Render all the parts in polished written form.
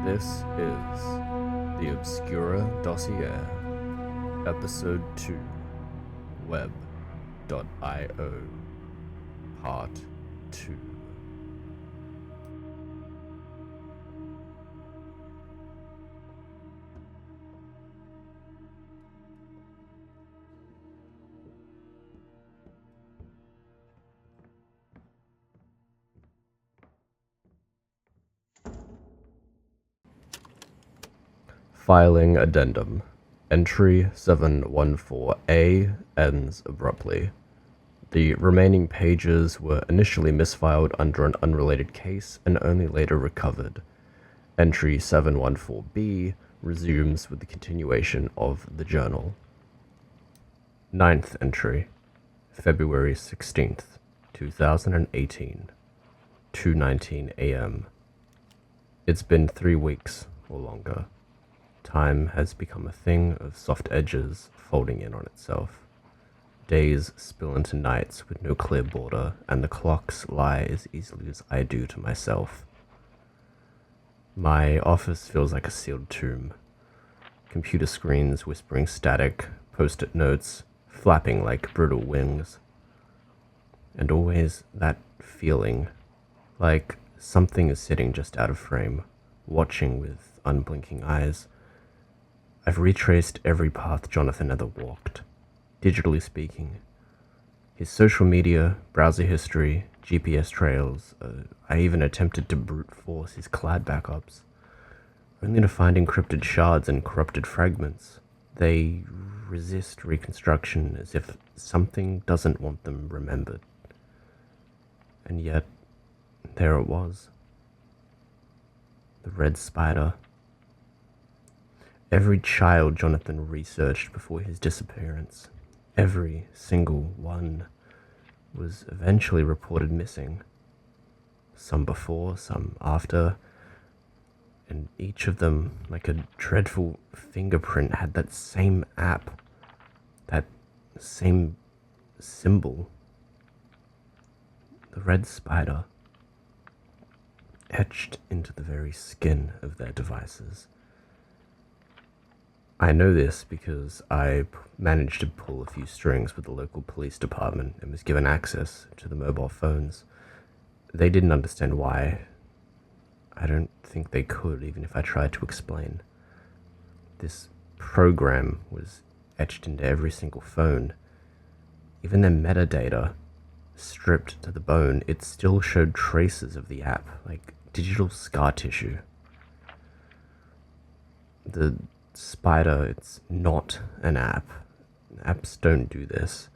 This is the Obscura Dossier, Episode 2, Web.io, Part 2. Filing Addendum. Entry 714A ends abruptly. The remaining pages were initially misfiled under an unrelated case and only later recovered. Entry 714B resumes with the continuation of the journal. Ninth entry, February 16th, 2018, 2:19 a.m. It's been 3 weeks or longer. Time has become a thing of soft edges folding in on itself. Days spill into nights with no clear border, and the clocks lie as easily as I do to myself. My office feels like a sealed tomb. Computer screens whispering static, post-it notes flapping like brittle wings. And always that feeling, like something is sitting just out of frame, watching with unblinking eyes. I've retraced every path Jonathan ever walked, digitally speaking. His social media, browser history, GPS trails, I even attempted to brute force his cloud backups, only to find encrypted shards and corrupted fragments. They resist reconstruction as if something doesn't want them remembered. And yet, there it was. The red spider. Every child Jonathan researched before his disappearance, every single one, was eventually reported missing. Some before, some after, and each of them, like a dreadful fingerprint, had that same app, that same symbol. The red spider, etched into the very skin of their devices. I know this because I managed to pull a few strings with the local police department and was given access to the mobile phones. They didn't understand why. I don't think they could, even if I tried to explain. This program was etched into every single phone. Even their metadata, stripped to the bone, it still showed traces of the app, like digital scar tissue. The spider, it's not an app. Apps don't do this.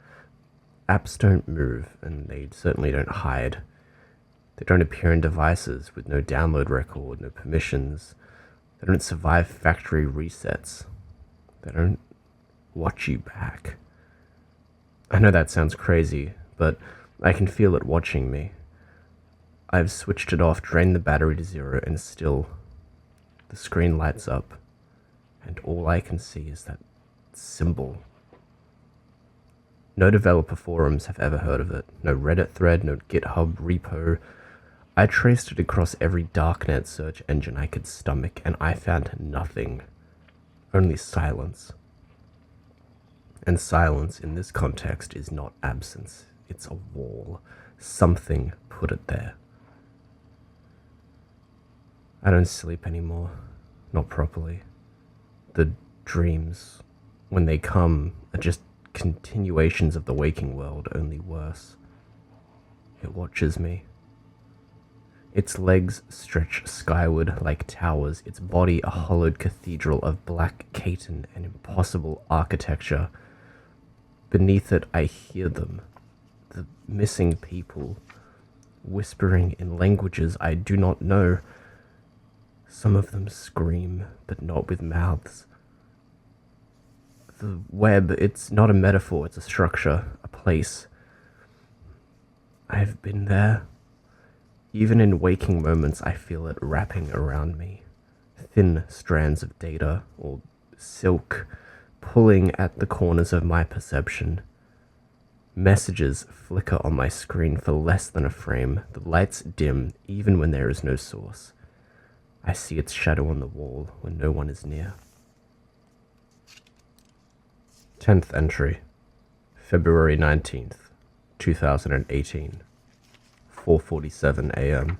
Apps don't move, and they certainly don't hide. They don't appear in devices with no download record, no permissions. They don't survive factory resets. They don't watch you back. I know that sounds crazy, but I can feel it watching me. I've switched it off, drained the battery to zero, and still, the screen lights up. And all I can see is that symbol. No developer forums have ever heard of it. No Reddit thread, no GitHub repo. I traced it across every darknet search engine I could stomach, and I found nothing. Only silence. And silence in this context is not absence. It's a wall. Something put it there. I don't sleep anymore. Not properly. The dreams, when they come, are just continuations of the waking world, only worse. It watches me. Its legs stretch skyward like towers, its body a hollowed cathedral of black chitin and impossible architecture. Beneath it I hear them, the missing people, whispering in languages I do not know. Some of them scream, but not with mouths. The web, it's not a metaphor, it's a structure, a place. I have been there. Even in waking moments, I feel it wrapping around me. Thin strands of data, or silk, pulling at the corners of my perception. Messages flicker on my screen for less than a frame. The lights dim, even when there is no source. I see its shadow on the wall when no one is near. 10th entry, February 19th, 2018, 4:47 a.m.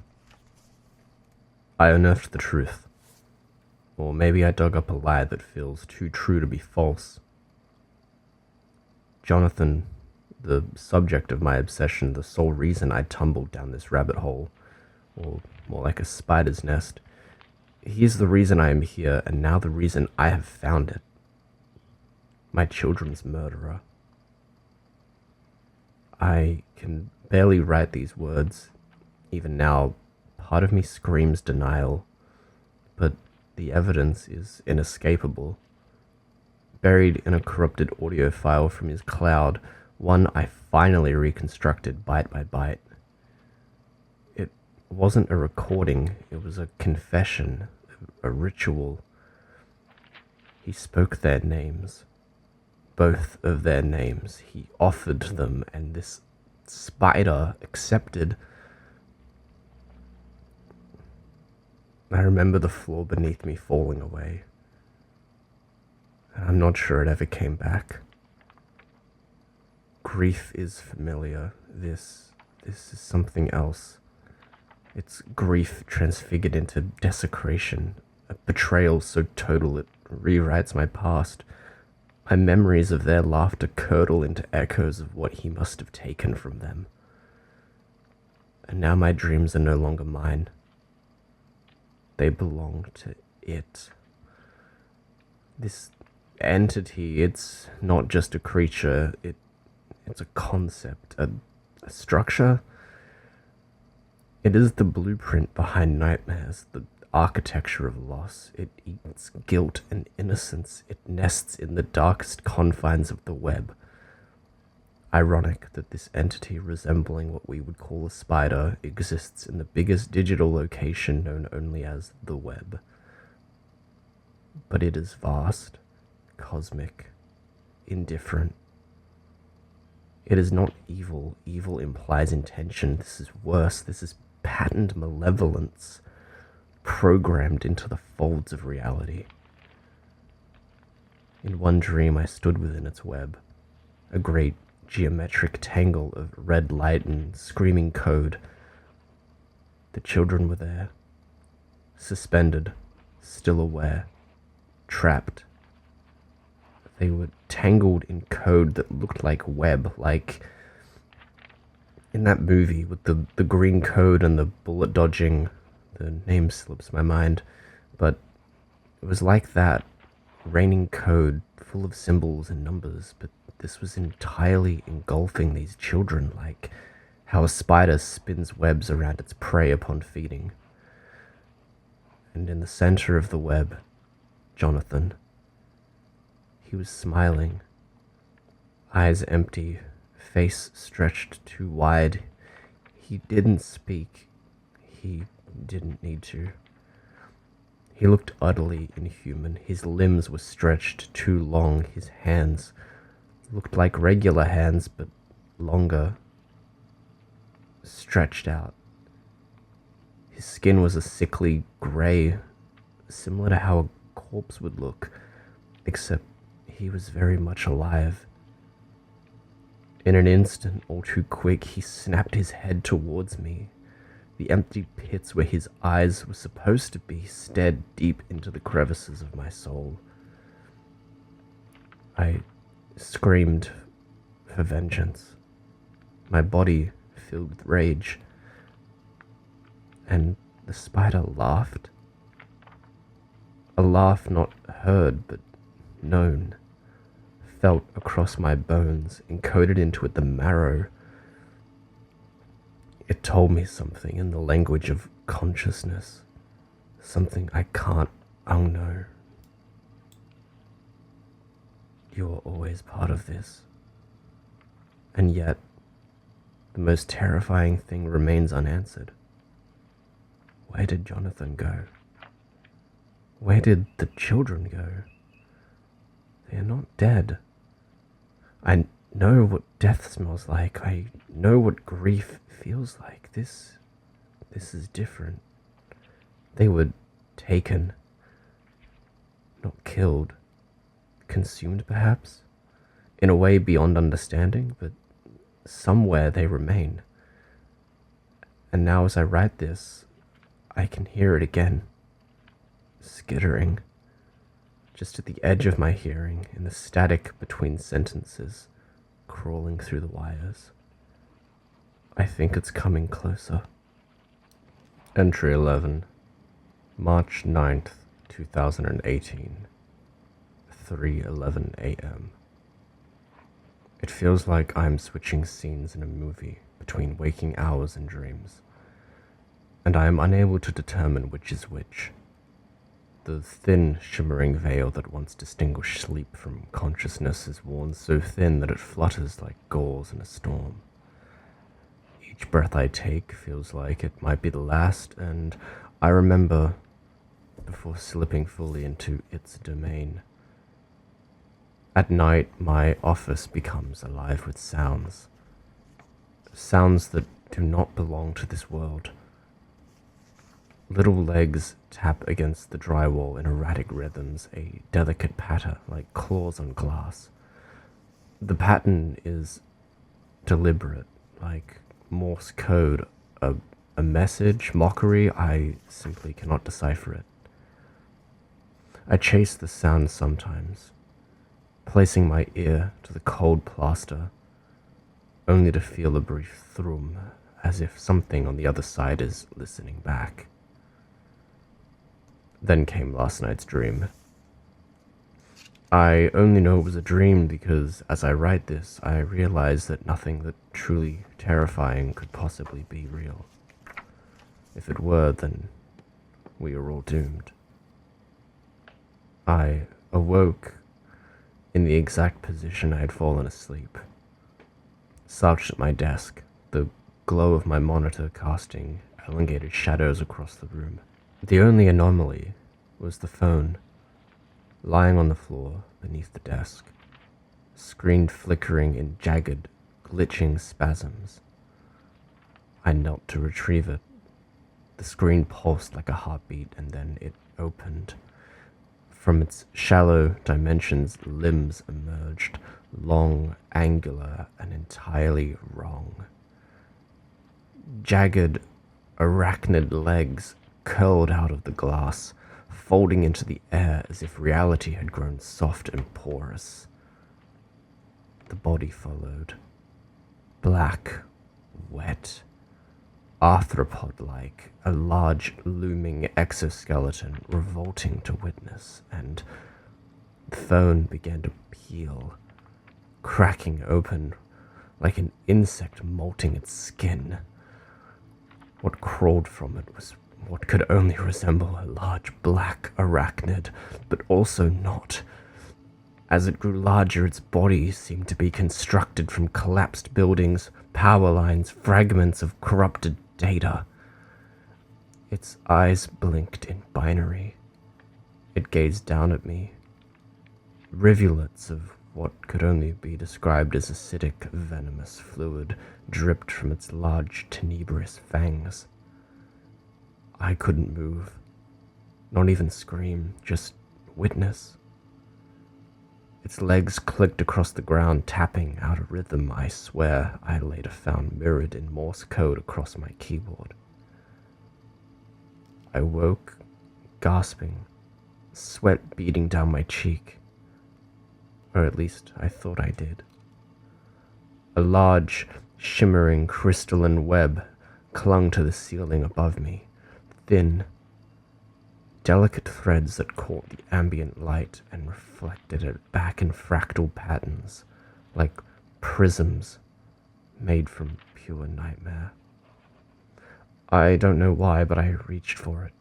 I unearthed the truth. Or maybe I dug up a lie that feels too true to be false. Jonathan, the subject of my obsession, the sole reason I tumbled down this rabbit hole, or more like a spider's nest, he is the reason I am here, and now the reason I have found it. My children's murderer. I can barely write these words. Even now, part of me screams denial, but the evidence is inescapable. Buried in a corrupted audio file from his cloud, one I finally reconstructed bite by bite. It wasn't a recording, it was a confession, a ritual. He spoke their names. Both of their names. He offered them, and this spider accepted. I remember the floor beneath me falling away. And I'm not sure it ever came back. Grief is familiar. This is something else. It's grief transfigured into desecration, a betrayal so total it rewrites my past. My memories of their laughter curdle into echoes of what he must have taken from them. And now my dreams are no longer mine. They belong to it. This entity, it's not just a creature, it's a concept, a structure. It is the blueprint behind nightmares, the architecture of loss. It eats guilt and innocence. It nests in the darkest confines of the web. Ironic that this entity resembling what we would call a spider exists in the biggest digital location known only as the web. But it is vast, cosmic, indifferent. It is not evil. Evil implies intention. This is worse. This is patterned malevolence, programmed into the folds of reality. In one dream, I stood within its web, a great geometric tangle of red light and screaming code. The children were there, suspended, still aware, trapped. They were tangled in code that looked like web, like in that movie with the green code and the bullet dodging. The name slips my mind, but it was like that, raining code full of symbols and numbers, but this was entirely engulfing these children, like how a spider spins webs around its prey upon feeding. And in the center of the web, Jonathan. He was smiling, eyes empty, face stretched too wide. He didn't speak. He didn't need to. He looked utterly inhuman. His limbs were stretched too long. His hands looked like regular hands, but longer, stretched out. His skin was a sickly grey, similar to how a corpse would look, except he was very much alive. In an instant, all too quick, he snapped his head towards me. The empty pits where his eyes were supposed to be stared deep into the crevices of my soul. I screamed for vengeance, my body filled with rage, and the spider laughed. A laugh not heard but known, felt across my bones, encoded into it the marrow. It told me something in the language of consciousness, something I can't unknow. You're always part of this. And yet, the most terrifying thing remains unanswered. Where did Jonathan go? Where did the children go? They are not dead. I know what death smells like. I know what grief feels like. This is different. They were taken, not killed, consumed perhaps, in a way beyond understanding, but somewhere they remain. And now as I write this, I can hear it again, skittering, just at the edge of my hearing, in the static between sentences, crawling through the wires. I think it's coming closer. Entry 11, March 9th, 2018, 3:11 a.m. It feels like I'm switching scenes in a movie between waking hours and dreams, and I am unable to determine which is which. The thin, shimmering veil that once distinguished sleep from consciousness is worn so thin that it flutters like gauze in a storm. Each breath I take feels like it might be the last, and I remember before slipping fully into its domain. At night, my office becomes alive with sounds. Sounds that do not belong to this world. Little legs tap against the drywall in erratic rhythms, a delicate patter like claws on glass. The pattern is deliberate, like Morse code, a message, mockery. I simply cannot decipher it. I chase the sound sometimes, placing my ear to the cold plaster, only to feel a brief thrum, as if something on the other side is listening back. Then came last night's dream. I only know it was a dream because, as I write this, I realize that nothing that truly terrifying could possibly be real. If it were, then we are all doomed. I awoke in the exact position I had fallen asleep, slouched at my desk, the glow of my monitor casting elongated shadows across the room. The only anomaly was the phone, lying on the floor beneath the desk, screen flickering in jagged, glitching spasms. I knelt to retrieve it. The screen pulsed like a heartbeat, and then it opened. From its shallow dimensions, limbs emerged, long, angular, and entirely wrong. Jagged, arachnid legs curled out of the glass, folding into the air as if reality had grown soft and porous. The body followed, black, wet, arthropod-like, a large, looming exoskeleton revolting to witness, and the phone began to peel, cracking open like an insect molting its skin. What crawled from it was what could only resemble a large black arachnid, but also not. As it grew larger, its body seemed to be constructed from collapsed buildings, power lines, fragments of corrupted data. Its eyes blinked in binary. It gazed down at me. Rivulets of what could only be described as acidic, venomous fluid dripped from its large, tenebrous fangs. I couldn't move, not even scream, just witness. Its legs clicked across the ground, tapping out a rhythm I swear I later found mirrored in Morse code across my keyboard. I woke, gasping, sweat beading down my cheek. Or at least I thought I did. A large, shimmering crystalline web clung to the ceiling above me, thin, delicate threads that caught the ambient light and reflected it back in fractal patterns, like prisms made from pure nightmare. I don't know why, but I reached for it.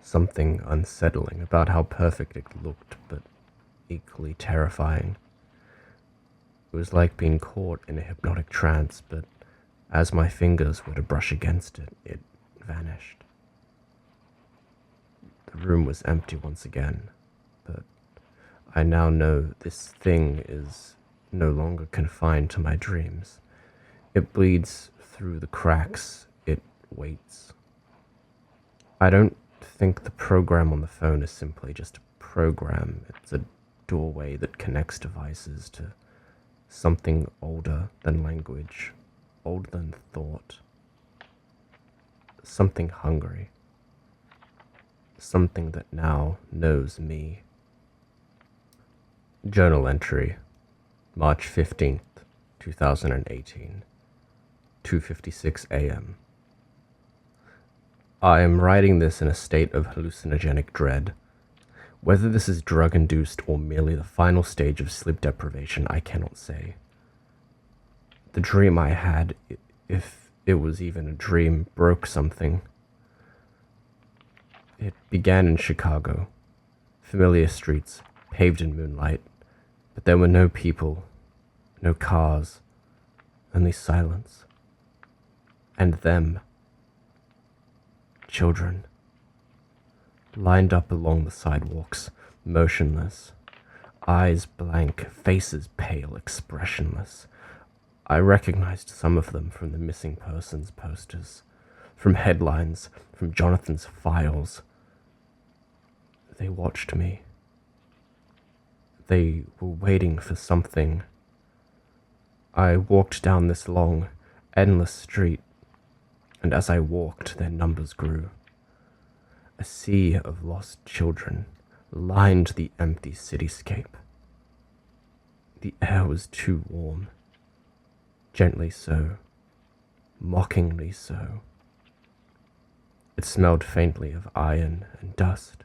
Something unsettling about how perfect it looked, but equally terrifying. It was like being caught in a hypnotic trance, but as my fingers were to brush against it, it vanished. The room was empty once again, but I now know this thing is no longer confined to my dreams. It bleeds through the cracks, it waits. I don't think the program on the phone is simply just a program. It's a doorway that connects devices to something older than language, older than thought, something hungry, something that now knows me. Journal entry, March 15th, 2018, 2:56 a.m. I am writing this in a state of hallucinogenic dread. Whether this is drug-induced or merely the final stage of sleep deprivation, I cannot say. The dream I had, if it was even a dream, broke something. It began in Chicago. Familiar streets, paved in moonlight, but there were no people, no cars, only silence. And them. Children. Lined up along the sidewalks, motionless. Eyes blank, faces pale, expressionless. I recognized some of them from the missing persons posters, from headlines, from Jonathan's files. They watched me. They were waiting for something. I walked down this long, endless street, and as I walked, their numbers grew. A sea of lost children lined the empty cityscape. The air was too warm, gently so, mockingly so. It smelled faintly of iron and dust.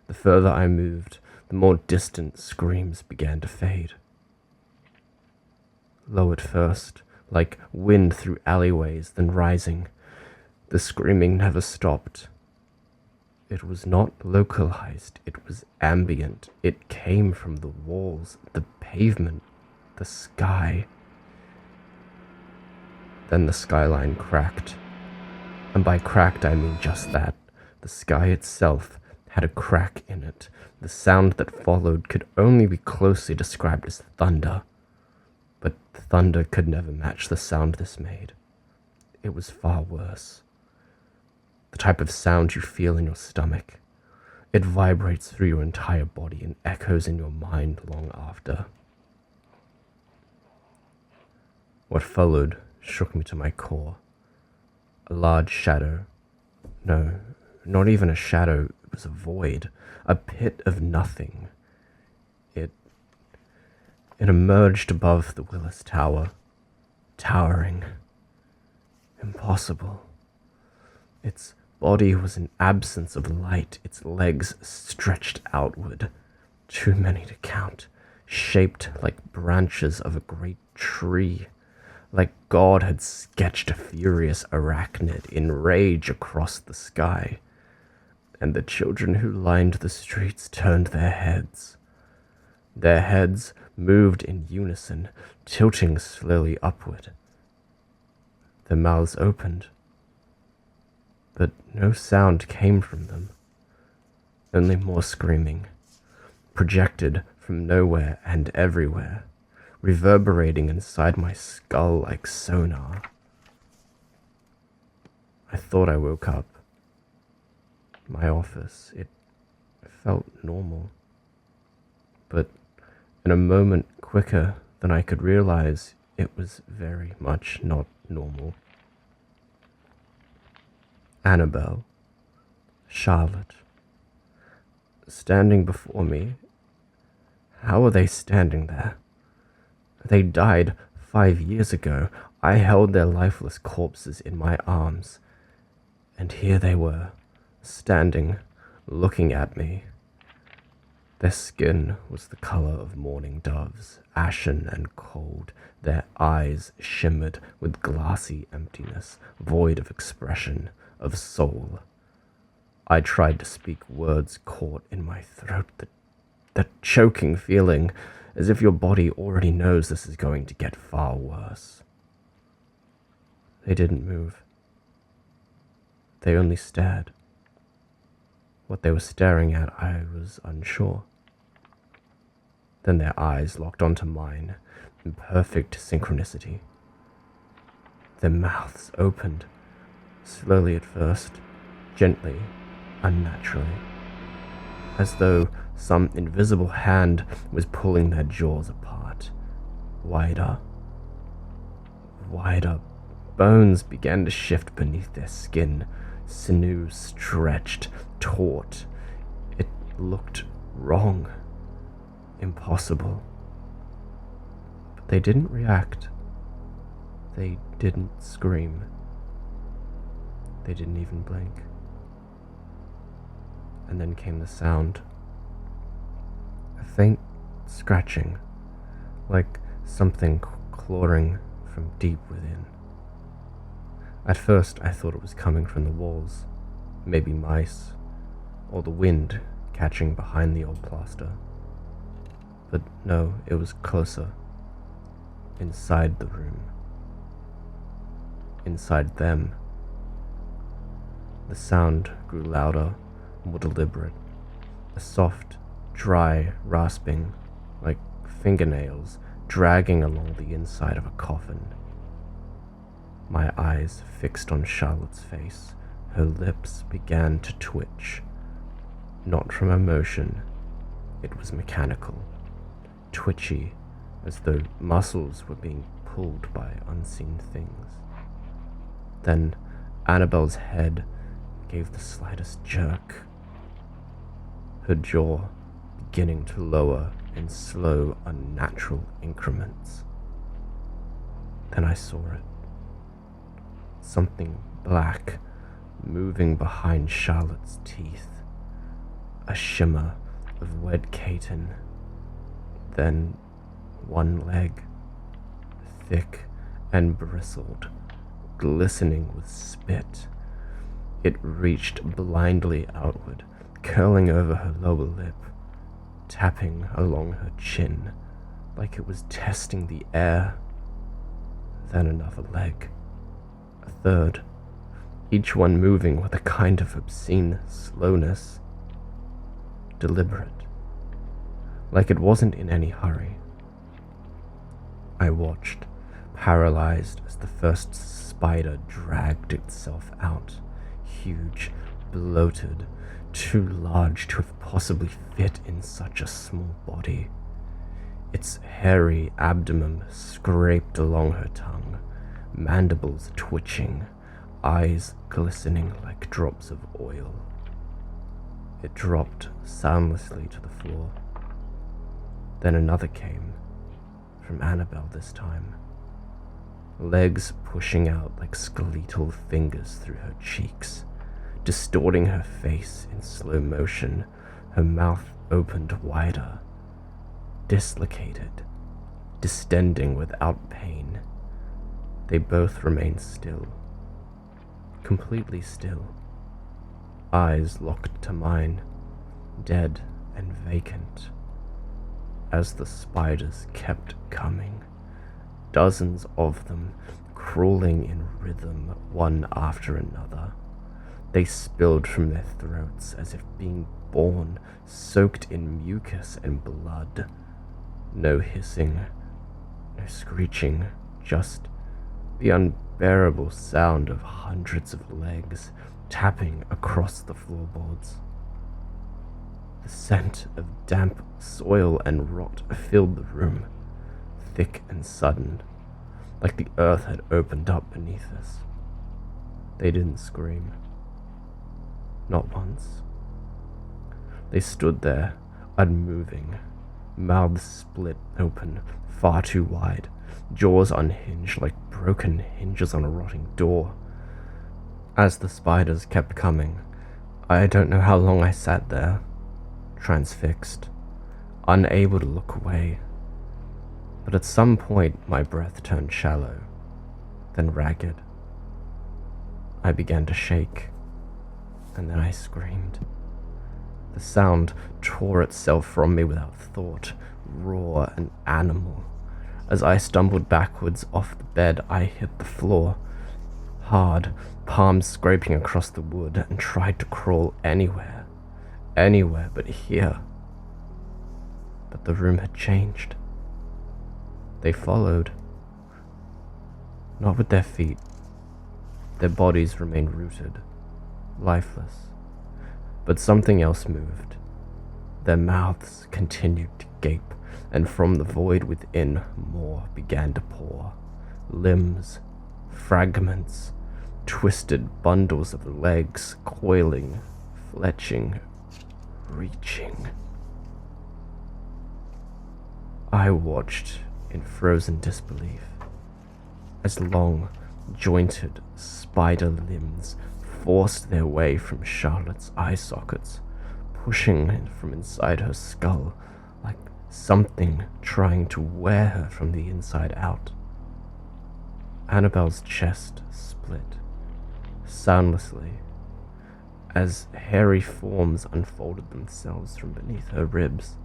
The further I moved, the more distant screams began to fade. Low at first, like wind through alleyways, then rising. The screaming never stopped. It was not localized, it was ambient. It came from the walls, the pavement, the sky. Then the skyline cracked. And by cracked I mean just that. The sky itself had a crack in it. The sound that followed could only be closely described as thunder. But thunder could never match the sound this made. It was far worse. The type of sound you feel in your stomach. It vibrates through your entire body and echoes in your mind long after. What followed shook me to my core. A large shadow. No, not even a shadow. It was a void. A pit of nothing. It emerged above the Willis Tower, towering, impossible. Its body was an absence of light, its legs stretched outward, too many to count, shaped like branches of a great tree, like God had sketched a furious arachnid in rage across the sky, and the children who lined the streets turned their heads. Their heads moved in unison, tilting slowly upward. Their mouths opened, but no sound came from them, only more screaming, projected from nowhere and everywhere, reverberating inside my skull like sonar. I thought I woke up. My office, it felt normal, but in a moment quicker than I could realize, it was very much not normal. Annabelle, Charlotte, standing before me. How are they standing there? They died 5 years ago. I held their lifeless corpses in my arms, and here they were, standing, looking at me. Their skin was the color of mourning doves, ashen and cold. Their eyes shimmered with glassy emptiness, void of expression, of soul. I tried to speak words caught in my throat, that choking feeling, as if your body already knows this is going to get far worse. They didn't move. They only stared. What they were staring at, I was unsure. Then their eyes locked onto mine in perfect synchronicity. Their mouths opened, slowly at first, gently, unnaturally, as though some invisible hand was pulling their jaws apart. Wider, wider. Bones began to shift beneath their skin, sinews stretched, taut. It looked wrong, impossible. But they didn't react. They didn't scream. They didn't even blink. And then came the sound. A faint scratching, like something clawing from deep within. At first I thought it was coming from the walls, maybe mice, or the wind catching behind the old plaster. But no, it was closer, inside the room. Inside them. The sound grew louder, more deliberate, a soft, dry rasping, like fingernails dragging along the inside of a coffin. My eyes fixed on Charlotte's face, her lips began to twitch. Not from emotion, it was mechanical, twitchy, as though muscles were being pulled by unseen things. Then Annabelle's head gave the slightest jerk, her jaw beginning to lower in slow, unnatural increments. Then I saw it. Something black moving behind Charlotte's teeth, a shimmer of wet chitin, then one leg, thick and bristled, glistening with spit. It reached blindly outward, curling over her lower lip, tapping along her chin, like it was testing the air. Then another leg, a third, each one moving with a kind of obscene slowness, deliberate, like it wasn't in any hurry. I watched, paralyzed, as the first spider dragged itself out, huge, bloated, too large to have possibly fit in such a small body. Its hairy abdomen scraped along her tongue, mandibles twitching, eyes glistening like drops of oil. It dropped soundlessly to the floor. Then another came, from Annabelle this time, legs pushing out like skeletal fingers through her cheeks, distorting her face in slow motion, her mouth opened wider, dislocated, distending without pain. They both remained still, completely still, eyes locked to mine, dead and vacant, as the spiders kept coming, dozens of them crawling in rhythm one after another. They spilled from their throats as if being born, soaked in mucus and blood. No hissing, no screeching, just the unbearable sound of hundreds of legs tapping across the floorboards. The scent of damp soil and rot filled the room, thick and sudden, like the earth had opened up beneath us. They didn't scream. Not once. They stood there, unmoving, mouths split open, far too wide, jaws unhinged like broken hinges on a rotting door. As the spiders kept coming, I don't know how long I sat there, transfixed, unable to look away. But at some point my breath turned shallow, then ragged. I began to shake, and then I screamed. The sound tore itself from me without thought, raw and animal. As I stumbled backwards off the bed, I hit the floor, hard, palms scraping across the wood, and tried to crawl anywhere but here. But the room had changed. They followed. Not with their feet. Their bodies remained rooted, lifeless. But something else moved. Their mouths continued to gape, and from the void within, more began to pour. Limbs, fragments, twisted bundles of legs, coiling, fletching, reaching. I watched in frozen disbelief as long, jointed spider limbs forced their way from Charlotte's eye sockets, pushing from inside her skull like something trying to wear her from the inside out. Annabelle's chest split, soundlessly, as hairy forms unfolded themselves from beneath her ribs.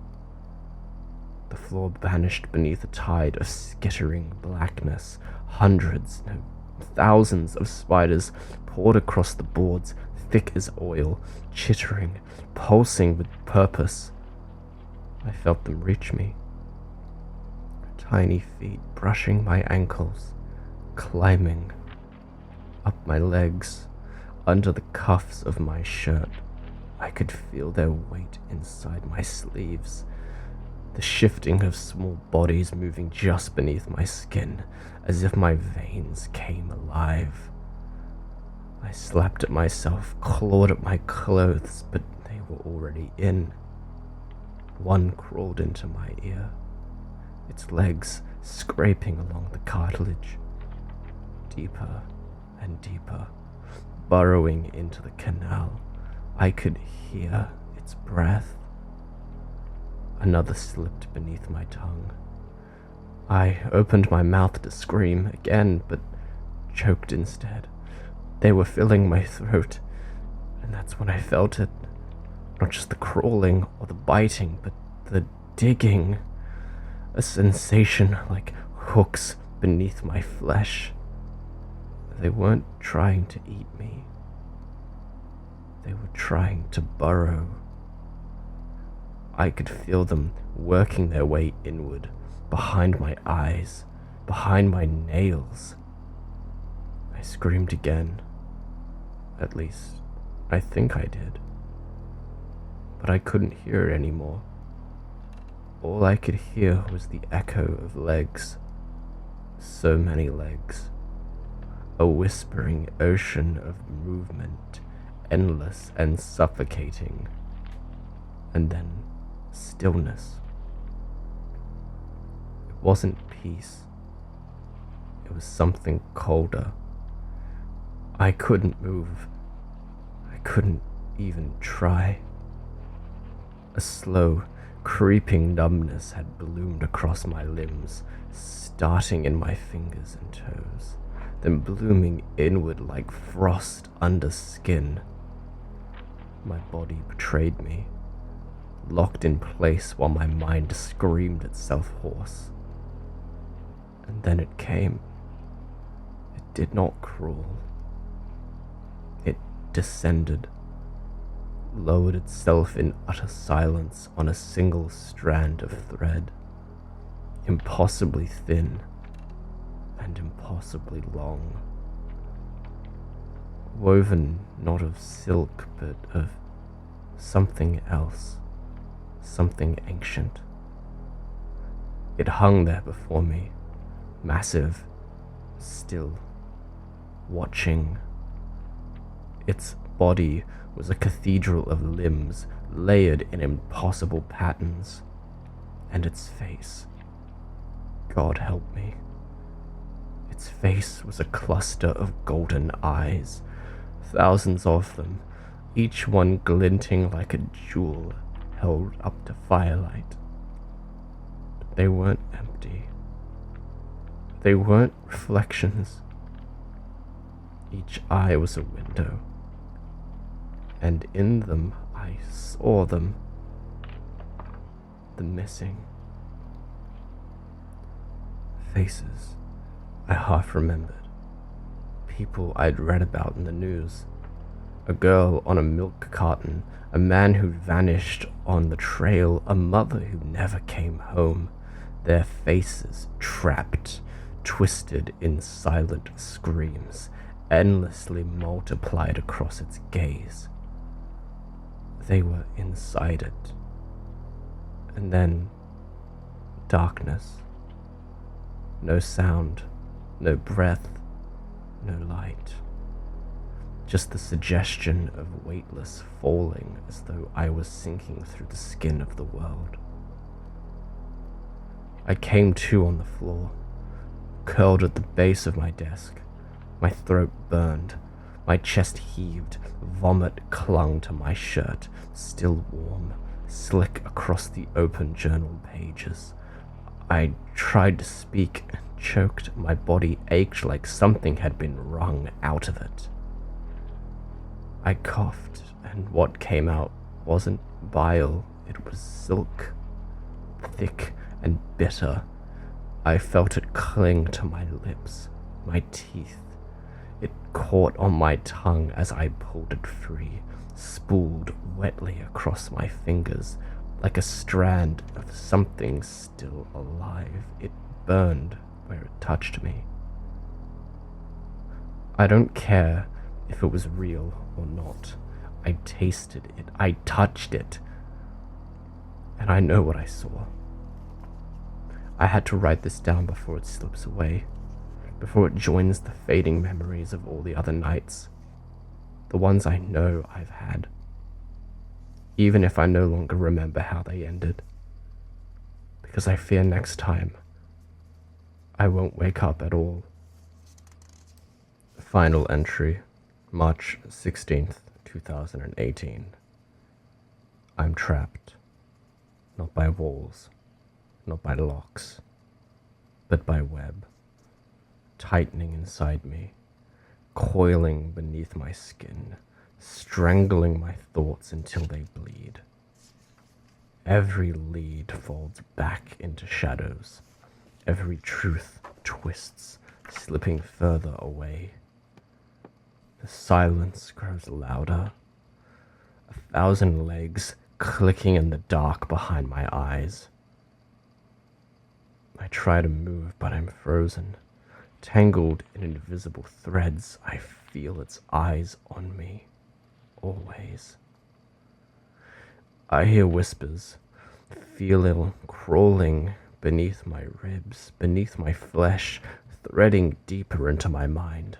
The floor vanished beneath a tide of skittering blackness. Hundreds, no, thousands of spiders poured across the boards, thick as oil, chittering, pulsing with purpose. I felt them reach me. Tiny feet brushing my ankles, climbing up my legs, under the cuffs of my shirt. I could feel their weight inside my sleeves, the shifting of small bodies moving just beneath my skin, as if my veins came alive. I slapped at myself, clawed at my clothes, but they were already in. One crawled into my ear, its legs scraping along the cartilage, deeper and deeper, burrowing into the canal. I could hear its breath. Another slipped beneath my tongue. I opened my mouth to scream again, but choked instead. They were filling my throat, and that's when I felt it. Not just the crawling or the biting, but the digging. A sensation like hooks beneath my flesh. They weren't trying to eat me. They were trying to burrow. I could feel them working their way inward, behind my eyes, behind my nails. I screamed again. At least, I think I did. But I couldn't hear it anymore. All I could hear was the echo of legs. So many legs. A whispering ocean of movement, endless and suffocating. And then stillness. It wasn't peace. It was something colder. I couldn't move. I couldn't even try. A slow, creeping numbness had bloomed across my limbs, starting in my fingers and toes, then blooming inward like frost under skin. My body betrayed me, locked in place while my mind screamed itself hoarse. And then it came. It did not crawl. It descended, lowered itself in utter silence on a single strand of thread, impossibly thin and impossibly long, woven not of silk but of something else, something ancient. It hung there before me, massive, still, watching. Its body was a cathedral of limbs layered in impossible patterns, and its face, God help me, its face was a cluster of golden eyes, thousands of them, each one glinting like a jewel held up to firelight. But they weren't empty. They weren't reflections. Each eye was a window, and in them I saw them, the missing faces I half remembered, people I'd read about in the news, a girl on a milk carton, a man who'd vanished on the trail, a mother who never came home, their faces trapped, twisted in silent screams, endlessly multiplied across its gaze. They were inside it. And then darkness. No sound, no breath, no light. Just the suggestion of weightless falling, as though I was sinking through the skin of the world. I came to on the floor, curled at the base of my desk. My throat burned, my chest heaved, vomit clung to my shirt, still warm, slick across the open journal pages. I tried to speak and choked. My body ached like something had been wrung out of it. I coughed, and what came out wasn't bile, it was silk, thick and bitter. I felt it cling to my lips, my teeth. It caught on my tongue as I pulled it free, spooled wetly across my fingers, like a strand of something still alive. It burned where it touched me. I don't care if it was real or not. I tasted it, I touched it, and I know what I saw. I had to write this down before it slips away, before it joins the fading memories of all the other nights, the ones I know I've had, even if I no longer remember how they ended, because I fear next time I won't wake up at all. Final entry, March 16th, 2018. I'm trapped, not by walls, not by locks, but by web, tightening inside me, coiling beneath my skin, strangling my thoughts until they bleed. Every lead folds back into shadows, every truth twists, slipping further away. The silence grows louder, 1,000 legs clicking in the dark behind my eyes. I try to move, but I'm frozen. Tangled in invisible threads, I feel its eyes on me, always. I hear whispers, feel it crawling beneath my ribs, beneath my flesh, threading deeper into my mind.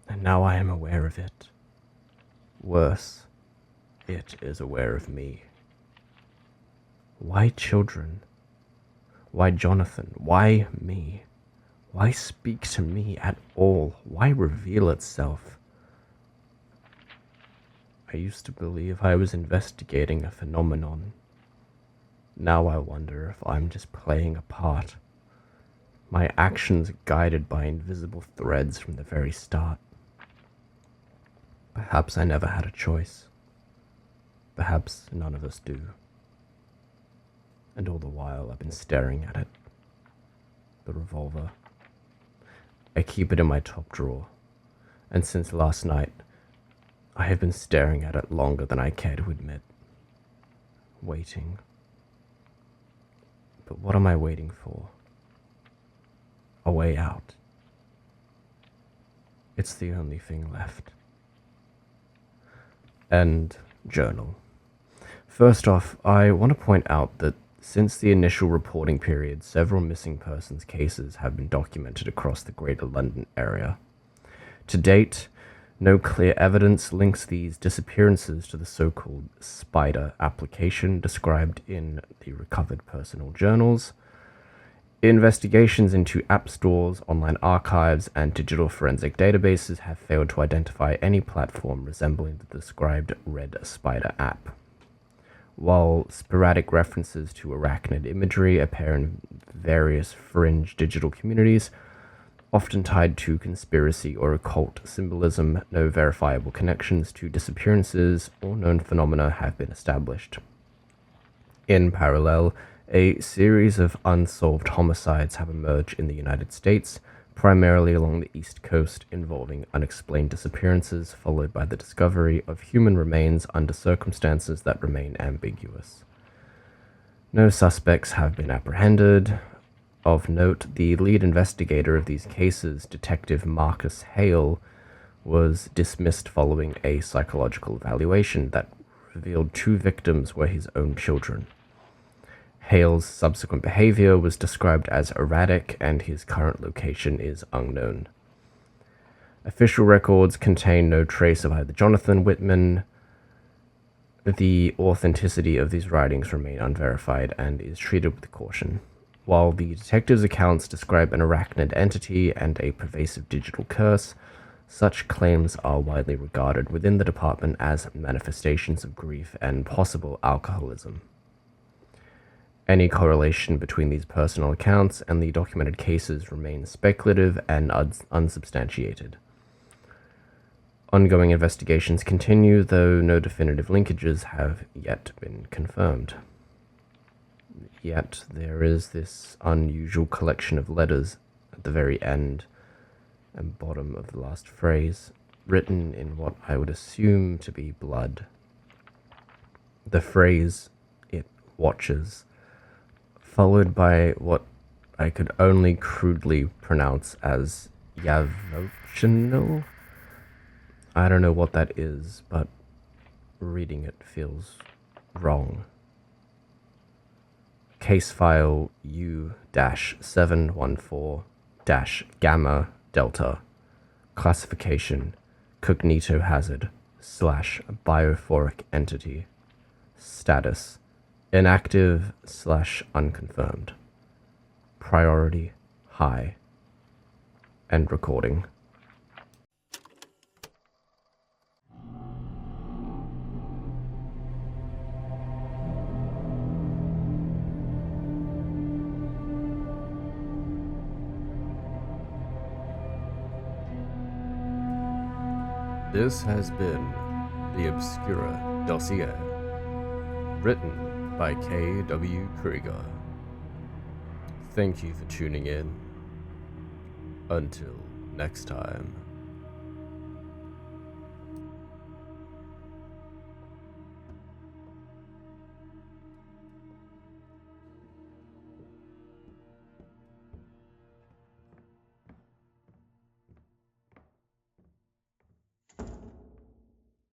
And now I am aware of it. Worse, it is aware of me. Why children? Why Jonathan? Why me? Why speak to me at all? Why reveal itself? I used to believe I was investigating a phenomenon. Now I wonder if I'm just playing a part. My actions guided by invisible threads from the very start. Perhaps I never had a choice. Perhaps none of us do. And all the while I've been staring at it. The revolver. I keep it in my top drawer, and since last night, I have been staring at it longer than I care to admit. Waiting. But what am I waiting for? A way out. It's the only thing left. End journal. First off, I want to point out that since the initial reporting period, several missing persons cases have been documented across the Greater London area. To date, no clear evidence links these disappearances to the so-called Spider application described in the recovered personal journals. Investigations into app stores, online archives, and digital forensic databases have failed to identify any platform resembling the described Red Spider app. While sporadic references to arachnid imagery appear in various fringe digital communities, often tied to conspiracy or occult symbolism, no verifiable connections to disappearances or known phenomena have been established. In parallel, a series of unsolved homicides have emerged in the United States, primarily along the East Coast, involving unexplained disappearances followed by the discovery of human remains under circumstances that remain ambiguous. No suspects have been apprehended, Of note, the lead investigator of these cases, Detective Marcus Hale, was dismissed following a psychological evaluation that revealed 2 victims were his own children. Hale's subsequent behavior was described as erratic, and his current location is unknown. Official records contain no trace of either Jonathan Whitman. The authenticity of these writings remain unverified and is treated with caution. While the detectives' accounts describe an arachnid entity and a pervasive digital curse, such claims are widely regarded within the department as manifestations of grief and possible alcoholism. Any correlation between these personal accounts and the documented cases remains speculative and unsubstantiated. Ongoing investigations continue, though no definitive linkages have yet been confirmed. Yet there is this unusual collection of letters at the very end and bottom of the last phrase, written in what I would assume to be blood. The phrase, "it watches," followed by what I could only crudely pronounce as Yavochinil. I don't know what that is, but reading it feels wrong. Case file U-714-Gamma Delta. Classification: Cognito hazard / biophoric entity. Status: inactive / unconfirmed. Priority: high. End recording. This has been The Obscura Dossier, written by K.W. Krieger. Thank you for tuning in. Until next time.